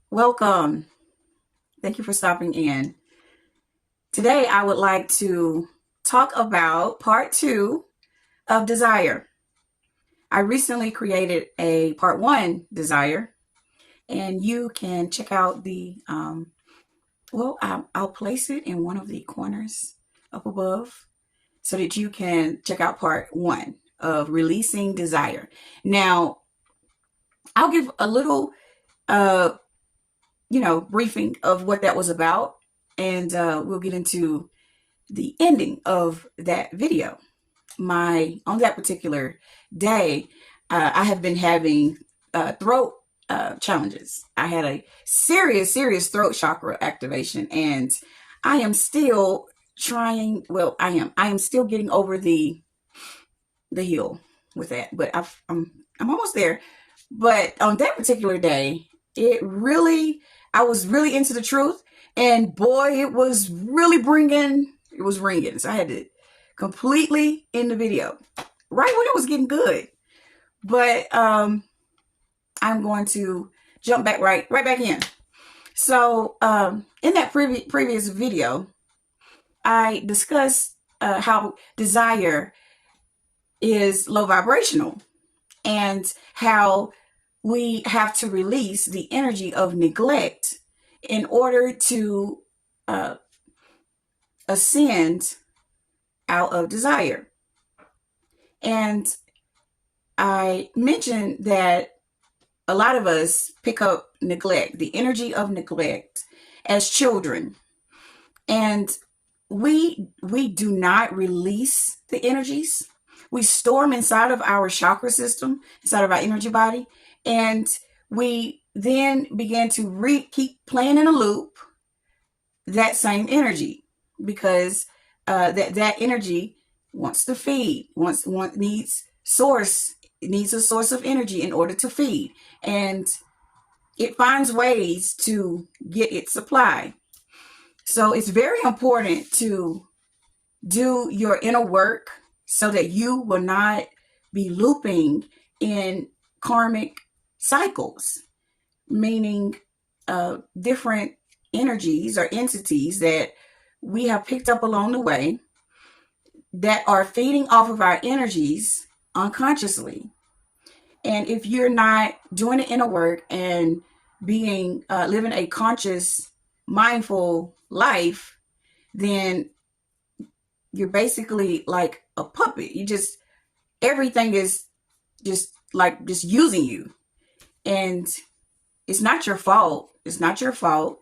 Welcome. Thank you for stopping in. Today, I would like to talk about part two of desire. I recently created a part one desire, and you can check out I'll place it in one of the corners up above so that you can check out part one of releasing desire. Now, I'll give a little, uh, briefing of what that was about, and we'll get into the ending of that video. On that particular day, I have been having throat challenges. I had a serious throat chakra activation, and I am still trying. Well, I am still getting over the hill with that, but I'm almost there. But on that particular day, I was really into the truth, and boy, it was really bringing. It was ringing, so I had to completely end the video right when it was getting good. But I'm going to jump back right back in. So in that previous video, I discussed how desire is low vibrational and how we have to release the energy of neglect in order to ascend out of desire. And I mentioned that a lot of us pick up neglect, the energy of neglect, as children. And we do not release the energies. We store them inside of our chakra system, inside of our energy body, and we then begin to keep playing in a loop that same energy, because that energy wants to feed, needs a source of energy in order to feed, and it finds ways to get its supply. So it's very important to do your inner work so that you will not be looping in karmic cycles, meaning different energies or entities that we have picked up along the way that are feeding off of our energies unconsciously. And if you're not doing the inner work and being living a conscious, mindful life, then you're basically like a puppet. Everything is just using you, and it's not your fault. It's not your fault.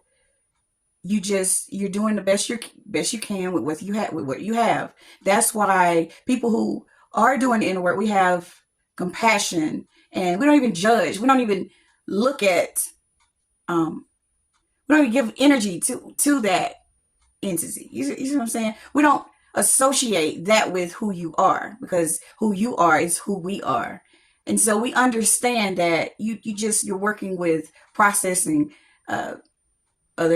You're doing the best you can with what you have. That's why people who are doing the inner work, we have compassion, and we don't even judge. We don't even look at we don't even give energy to that entity. You see what I'm saying? We don't associate that with who you are, because who you are is who we are. And so we understand that you're working with processing other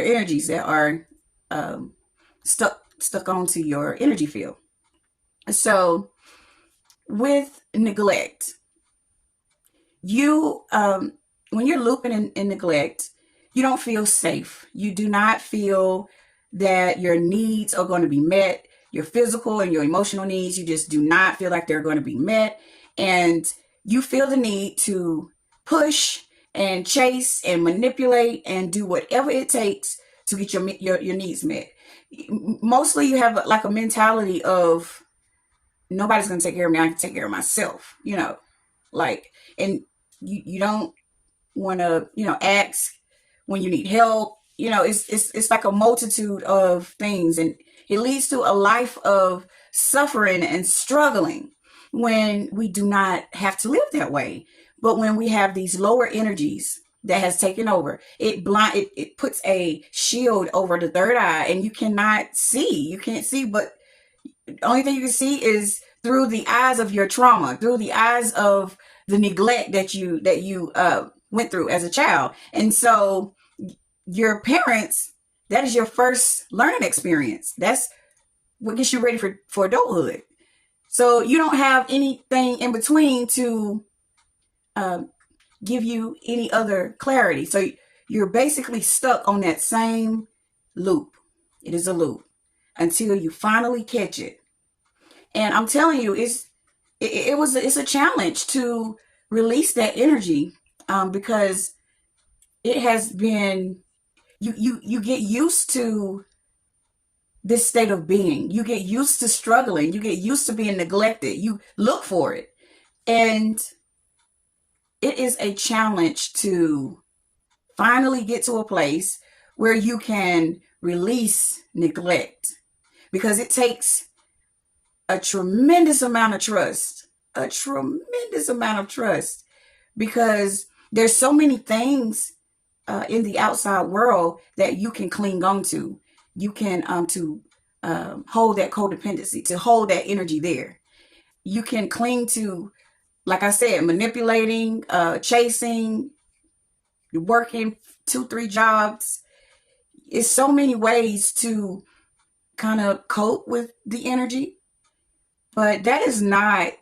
energies that are stuck onto your energy field. So with neglect, you when you're looping in neglect, you don't feel safe. You do not feel that your needs are going to be met. Your physical and your emotional needs, you just do not feel like they're going to be met. And you feel the need to push and chase and manipulate and do whatever it takes to get your needs met. Mostly you have like a mentality of, nobody's going to take care of me. I can take care of myself, like, and you don't want to, ask when you need help. It's like a multitude of things, and it leads to a life of suffering and struggling when we do not have to live that way. But when we have these lower energies that has taken over, it puts a shield over the third eye, and you cannot see. You can't see, but the only thing you can see is through the eyes of your trauma, through the eyes of the neglect that you went through as a child. And so your parents, that is your first learning experience. That's what gets you ready for adulthood. So you don't have anything in between to give you any other clarity. So you're basically stuck on that same loop. It is a loop until you finally catch it. And I'm telling you, it's a challenge to release that energy, because it has been, you get used to this state of being. You get used to struggling. You get used to being neglected. You look for it. And it is a challenge to finally get to a place where you can release neglect, because it takes a tremendous amount of trust, because there's so many things in the outside world that you can cling on to. You can to hold that codependency, to hold that energy there. You can cling to, like I said, manipulating, chasing, working 2-3 jobs. It's so many ways to kind of cope with the energy, but that is not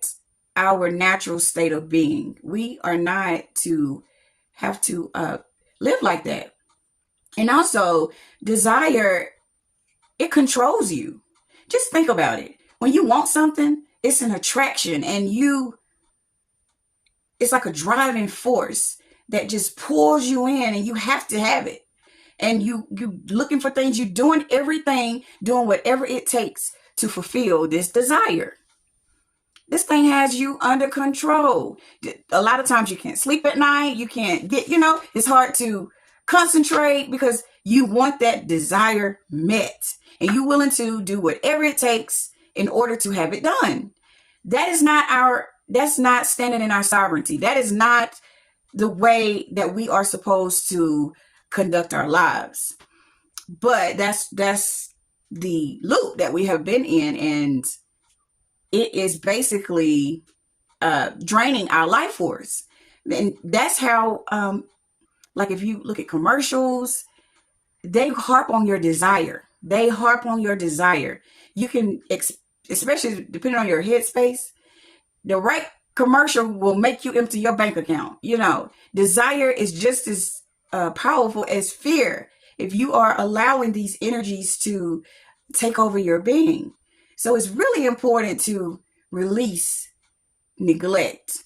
our natural state of being. We are not to have to live like that. And also, desire, it controls you. Just think about it. When you want something, it's an attraction, and it's like a driving force that just pulls you in, and you have to have it. And you looking for things, you're doing everything, doing whatever it takes to fulfill this desire. This thing has you under control. A lot of times you can't sleep at night. You can't get, it's hard to concentrate because you want that desire met, and you're willing to do whatever it takes in order to have it done. That's not standing in our sovereignty. That is not the way that we are supposed to conduct our lives. But that's the loop that we have been in, and it is basically draining our life force. And that's how, like if you look at commercials, they harp on your desire. You can, especially depending on your headspace, the right commercial will make you empty your bank account. Desire is just as powerful as fear if you are allowing these energies to take over your being. So it's really important to release neglect.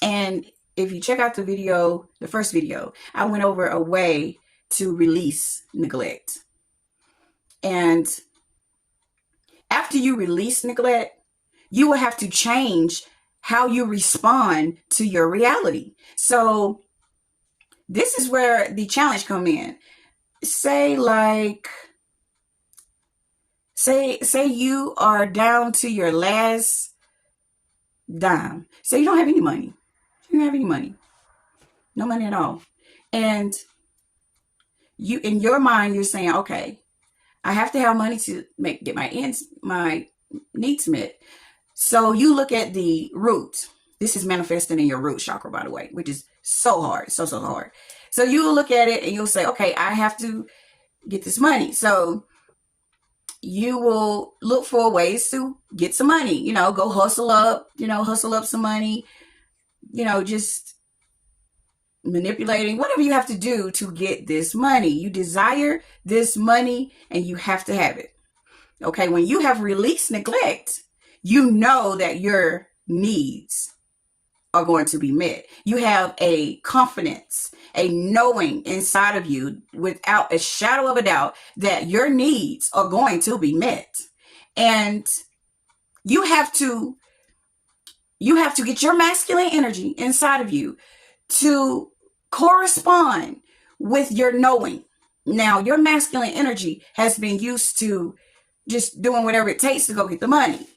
And if you check out the first video, I went over a way to release neglect. And after you release neglect, you will have to change how you respond to your reality. So this is where the challenge come in. Say you are down to your last dime. Say you don't have any money. No money at all. And you, in your mind, you're saying, okay, I have to have money to get my needs met. So you look at the root. This is manifesting in your root chakra, by the way, which is so hard, so hard. So you will look at it and you'll say, okay, I have to get this money. So you will look for ways to get some money, go hustle up some money, just manipulating, whatever you have to do to get this money. You desire this money and you have to have it. Okay, when you have released neglect, you know that your needs are going to be met. You have a confidence, a knowing inside of you without a shadow of a doubt that your needs are going to be met. And you have to get your masculine energy inside of you to correspond with your knowing. Now, your masculine energy has been used to just doing whatever it takes to go get the money.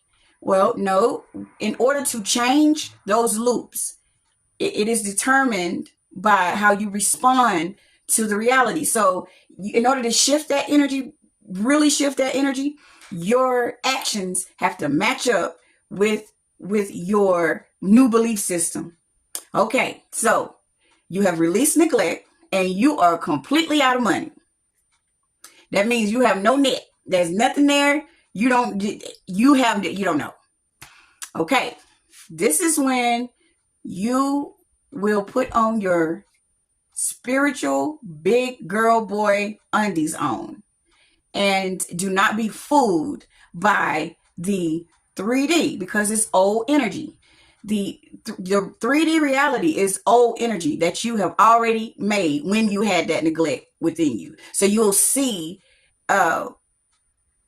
Well, no, in order to change those loops, it is determined by how you respond to the reality. So in order to shift that energy, really shift that energy, your actions have to match up with your new belief system. Okay, so you have released neglect and you are completely out of money. That means you have no net. There's nothing there. You don't know. Okay, this is when you will put on your spiritual big girl boy undies on. And do not be fooled by the 3D because it's old energy. The 3D reality is old energy that you have already made when you had that neglect within you. So you'll see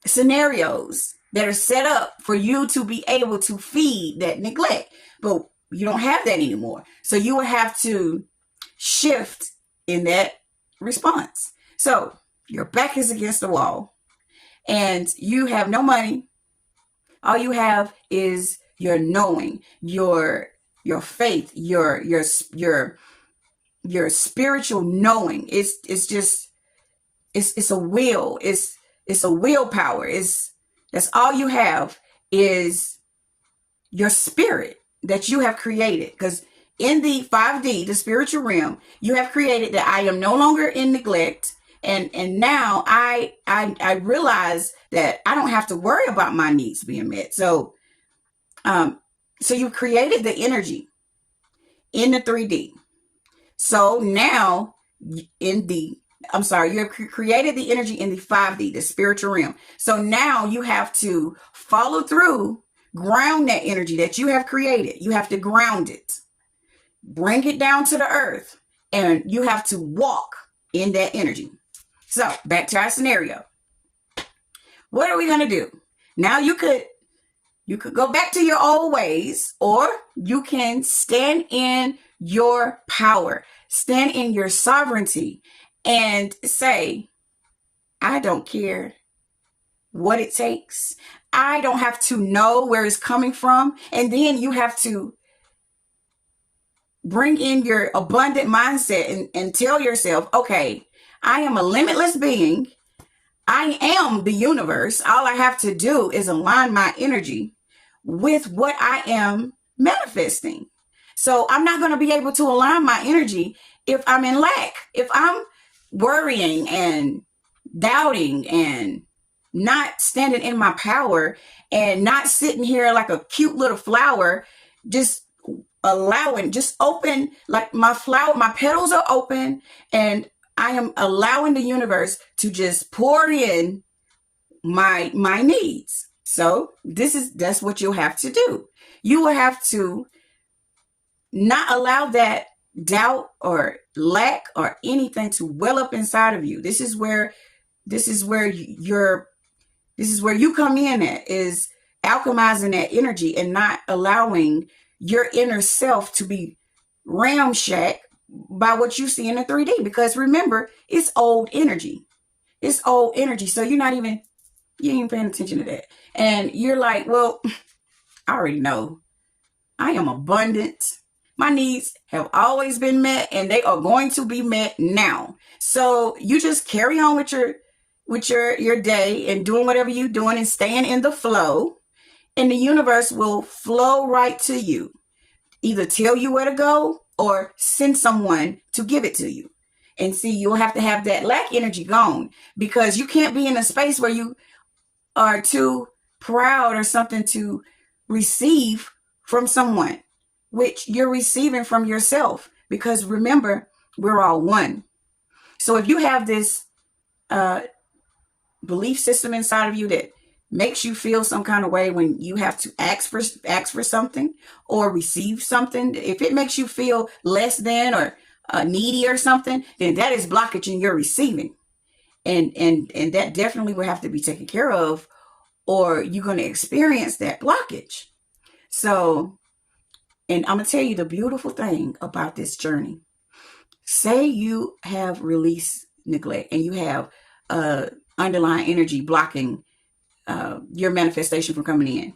scenarios that are set up for you to be able to feed that neglect, but you don't have that anymore. So you will have to shift in that response. So your back is against the wall and you have no money. All you have is your knowing, your faith, your spiritual knowing. It's a will. It's a willpower. That's all you have is your spirit that you have created. Because in the 5D, the spiritual realm, you have created that I am no longer in neglect. And now I realize that I don't have to worry about my needs being met. So you created the energy in the 3D. So now you have created the energy in the 5D, the spiritual realm. So now you have to follow through, ground that energy that you have created. You have to ground it, bring it down to the earth, and you have to walk in that energy. So back to our scenario. What are we going to do? Now you could go back to your old ways, or you can stand in your power, stand in your sovereignty, and say, I don't care what it takes. I don't have to know where it's coming from. And then you have to bring in your abundant mindset and tell yourself, okay, I am a limitless being. I am the universe. All I have to do is align my energy with what I am manifesting. So I'm not going to be able to align my energy if I'm in lack, if I'm worrying and doubting and not standing in my power and not sitting here like a cute little flower, just allowing, just open, like my flower, my petals are open, and I am allowing the universe to just pour in my needs. So that's what you'll have to do. You will have to not allow that doubt or lack or anything to well up inside of you. This is where you come in at, is alchemizing that energy and not allowing your inner self to be ramshacked by what you see in the 3D. Because remember, it's old energy. It's old energy. So you ain't even paying attention to that. And you're like, well, I already know. I am abundant. My needs have always been met, and they are going to be met now. So you just carry on with your day and doing whatever you're doing and staying in the flow, and the universe will flow right to you. Either tell you where to go or send someone to give it to you. And see, you'll have to have that lack energy gone, because you can't be in a space where you are too proud or something to receive from someone, which you're receiving from yourself. Because remember, we're all one. So if you have this belief system inside of you that makes you feel some kind of way when you have to ask for something or receive something, if it makes you feel less than or needy or something, then that is blockage in your receiving. And that definitely will have to be taken care of, or you're going to experience that blockage. So, and I'm going to tell you the beautiful thing about this journey. Say you have released neglect and you have underlying energy blocking your manifestation from coming in.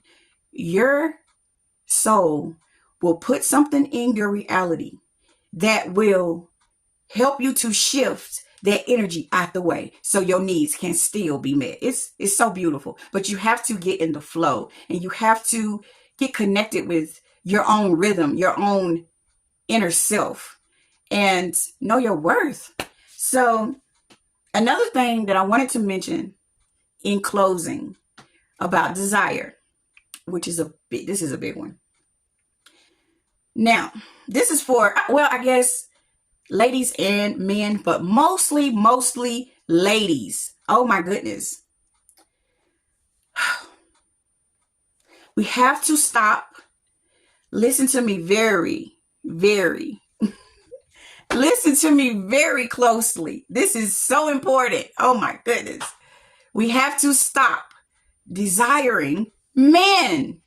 Your soul will put something in your reality that will help you to shift that energy out the way so your needs can still be met. It's so beautiful, but you have to get in the flow, and you have to get connected with your own rhythm, your own inner self, and know your worth. So another thing that I wanted to mention in closing about desire, which is this is a big one. Now, this is for, well, I guess ladies and men, but mostly ladies. Oh my goodness. We have to stop. Listen to me listen to me very closely. This is so important. Oh my goodness. We have to stop desiring men.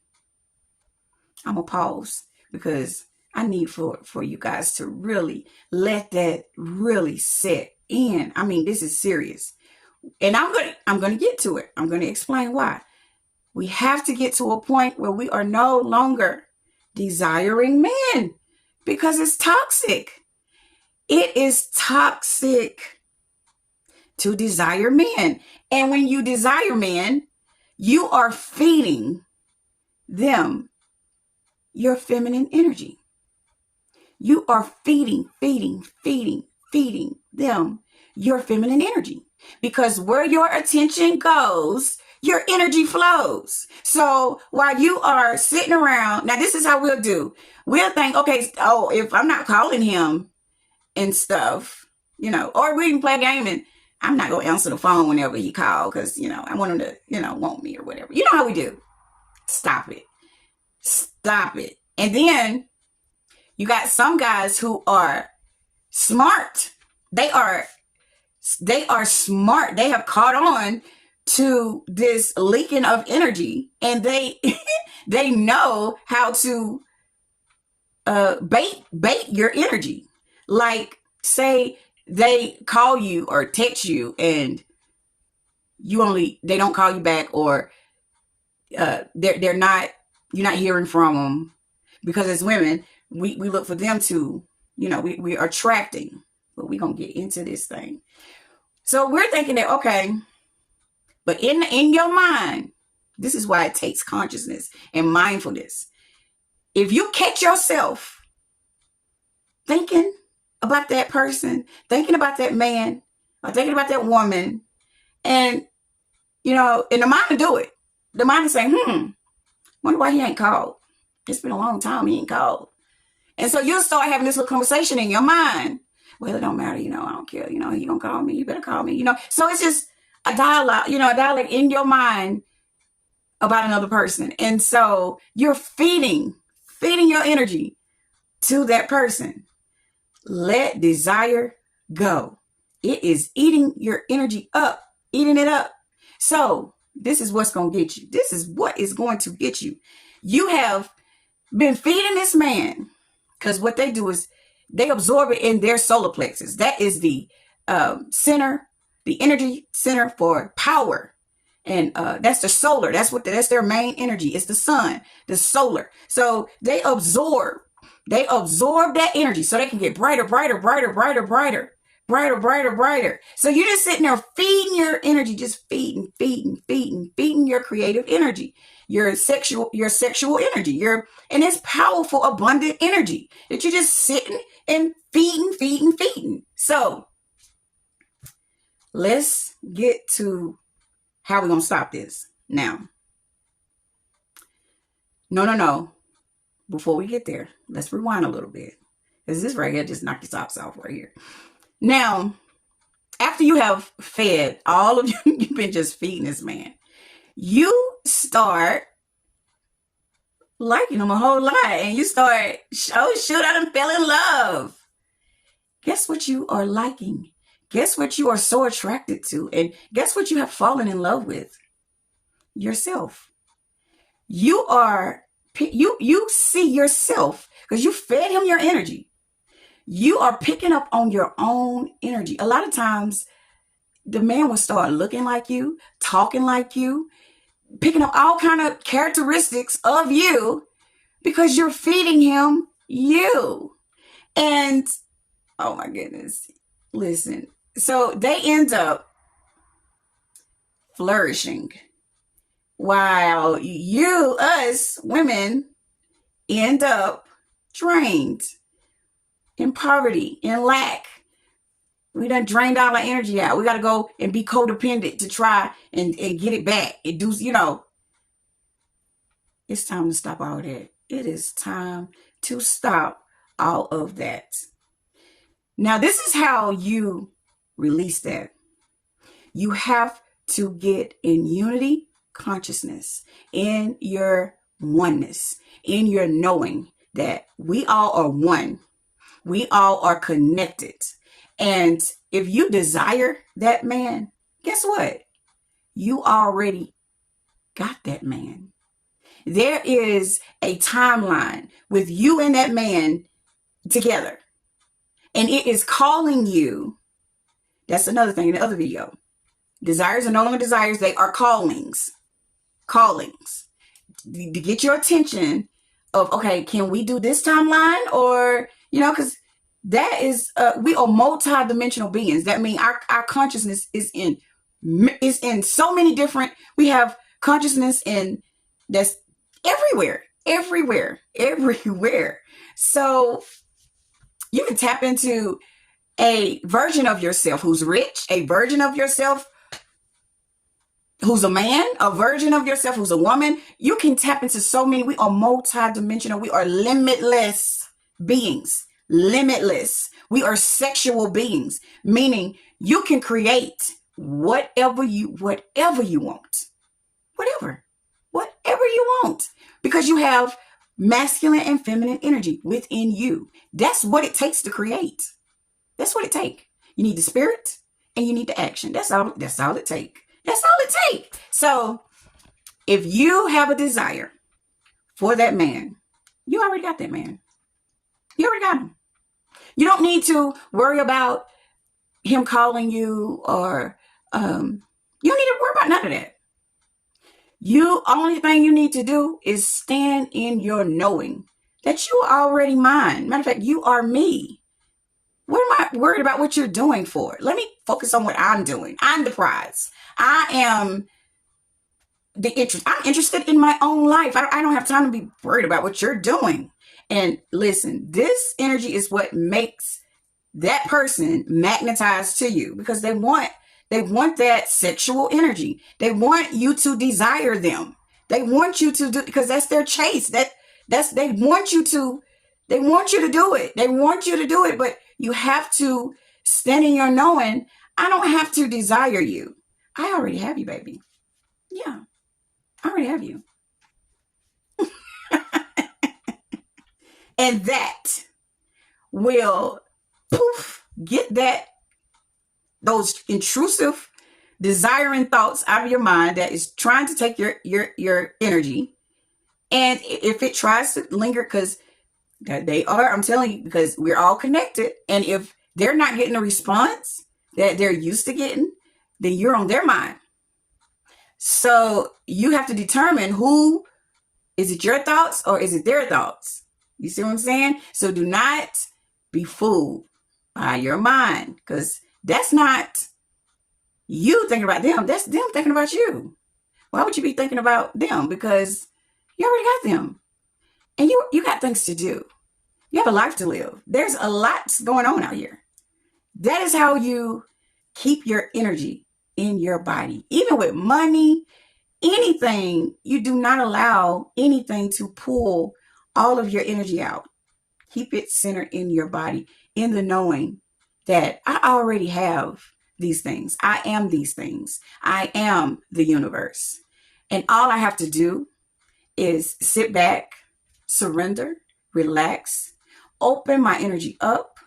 I'm gonna pause because I need for you guys to really let that really set in. I mean, this is serious. And I'm gonna get to it. I'm gonna explain why. We have to get to a point where we are no longer desiring men because it's toxic. It is toxic to desire men. And when you desire men, you are feeding them your feminine energy. You are feeding them your feminine energy. Because where your attention goes, your energy flows. So while you are sitting around, now this is how we'll do. We'll think, okay, oh, if I'm not calling him and stuff, or we can play a game and I'm not going to answer the phone whenever he calls because, I want him to, want me or whatever. You know how we do. Stop it. Stop it. And then you got some guys who are smart. They are smart. They have caught on to this leaking of energy, and they they know how to bait your energy. Like, say they call you or text you and they don't call you back, or you're not hearing from them, because as women we look for them to, we are attracting, but we're gonna get into this thing. So we're thinking that, okay, but in your mind, this is why it takes consciousness and mindfulness. If you catch yourself thinking about that person, thinking about that man, or thinking about that woman, and in the mind to do it, the mind is saying, wonder why he ain't called. It's been a long time he ain't called. And so you'll start having this little conversation in your mind. Well, it don't matter, I don't care, he gonna call me, you better call me, So it's just a dialogue, a dialogue in your mind about another person. And so you're feeding your energy to that person. Let desire go. It is eating your energy up, eating it up. So this is what's going to get you. This is what is going to get you. You have been feeding this man, because what they do is they absorb it in their solar plexus. That is the center, the energy center for power. And that's the solar. That's their main energy. It's the sun, the solar. So they absorb that energy so they can get brighter. So you're just sitting there feeding your energy, just feeding your creative energy, your sexual energy, and it's powerful, abundant energy that you're just sitting and feeding. So let's get to how we're going to stop this now. No. Before we get there, let's rewind a little bit. Because this right here just knocked your socks off right here. Now, after you have fed all of you, you've been just feeding this man, you start liking him a whole lot. And you start, oh shoot, I done fell in love. Guess what you are liking? Guess what you are so attracted to? And guess what you have fallen in love with? Yourself. You see yourself because you fed him your energy. You are picking up on your own energy. A lot of times the man will start looking like you, talking like you, picking up all kind of characteristics of you because you're feeding him you. And oh my goodness, listen. So they end up flourishing while us women end up drained, in poverty, in lack. We done drained all our energy out. We got to go and be codependent to try and get it back. It do, it's time to stop all that. It is time to stop all of that. Now, this is how you release that. You have to get in unity consciousness, in your oneness, in your knowing that we all are one. We all are connected. And if you desire that man, guess what? You already got that man. There is a timeline with you and that man together. And it is calling you. That's another thing in the other video. Desires are no longer desires. They are callings. Callings. To get your attention of, okay, can we do this timeline? Or, because that is, we are multi-dimensional beings. That means our consciousness is in so many different, we have consciousness in that's everywhere. So you can tap into a version of yourself who's rich, a version of yourself who's a man, a version of yourself who's a woman. You can tap into so many. We are multi-dimensional. We are limitless beings. Limitless. We are sexual beings, meaning you can create whatever you want. Whatever you want. Because you have masculine and feminine energy within you. That's what it takes to create. That's what it takes. You need the spirit and you need the action. That's all it takes. That's all it takes. So if you have a desire for that man, you already got that man. You already got him. You don't need to worry about him calling you, or you don't need to worry about none of that. Only thing you need to do is stand in your knowing that you are already mine. Matter of fact, you are me. What am I worried about what you're doing for? Let me focus on what I'm doing. I'm the prize. I am the interest. I'm interested in my own life. I don't have time to be worried about what you're doing. And listen, this energy is what makes that person magnetized to you, because they want that sexual energy. They want you to desire them. They want you to do, because that's their chase. They want you to do it. They want you to do it, but you have to stand in your knowing. I don't have to desire you. I already have you, baby. Yeah, I already have you. And that will get those intrusive desiring thoughts out of your mind that is trying to take your energy. And if it tries to linger, because they are, I'm telling you, because we're all connected. And if they're not getting a response that they're used to getting, then you're on their mind. So you have to determine is it your thoughts or is it their thoughts? You see what I'm saying? So do not be fooled by your mind, because that's not you thinking about them. That's them thinking about you. Why would you be thinking about them? Because you already got them. And you got things to do. You have a life to live. There's a lot going on out here. That is how you keep your energy in your body. Even with money, anything, you do not allow anything to pull all of your energy out. Keep it centered in your body, in the knowing that I already have these things. I am these things. I am the universe. And all I have to do is sit back, surrender, relax, open my energy up,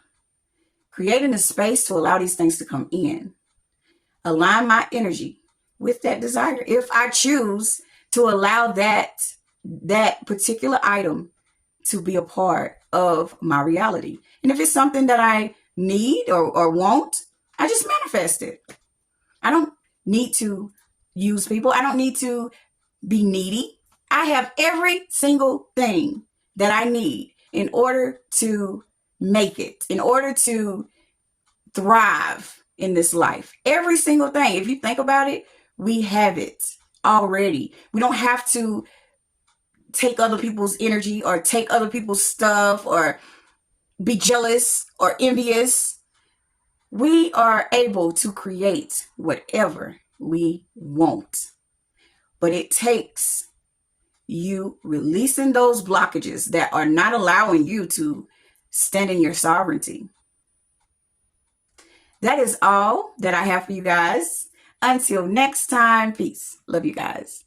creating a space to allow these things to come in, align my energy with that desire. If I choose to allow that particular item to be a part of my reality. And if it's something that I need or want, I just manifest it. I don't need to use people. I don't need to be needy. I have every single thing that I need in order to make it, in order to thrive in this life. Every single thing. If you think about it, we have it already. We don't have to take other people's energy or take other people's stuff or be jealous or envious. We are able to create whatever we want. But it takes you releasing those blockages that are not allowing you to stand in your sovereignty. that is all that I have for you guys. Until next time, peace. Love you guys.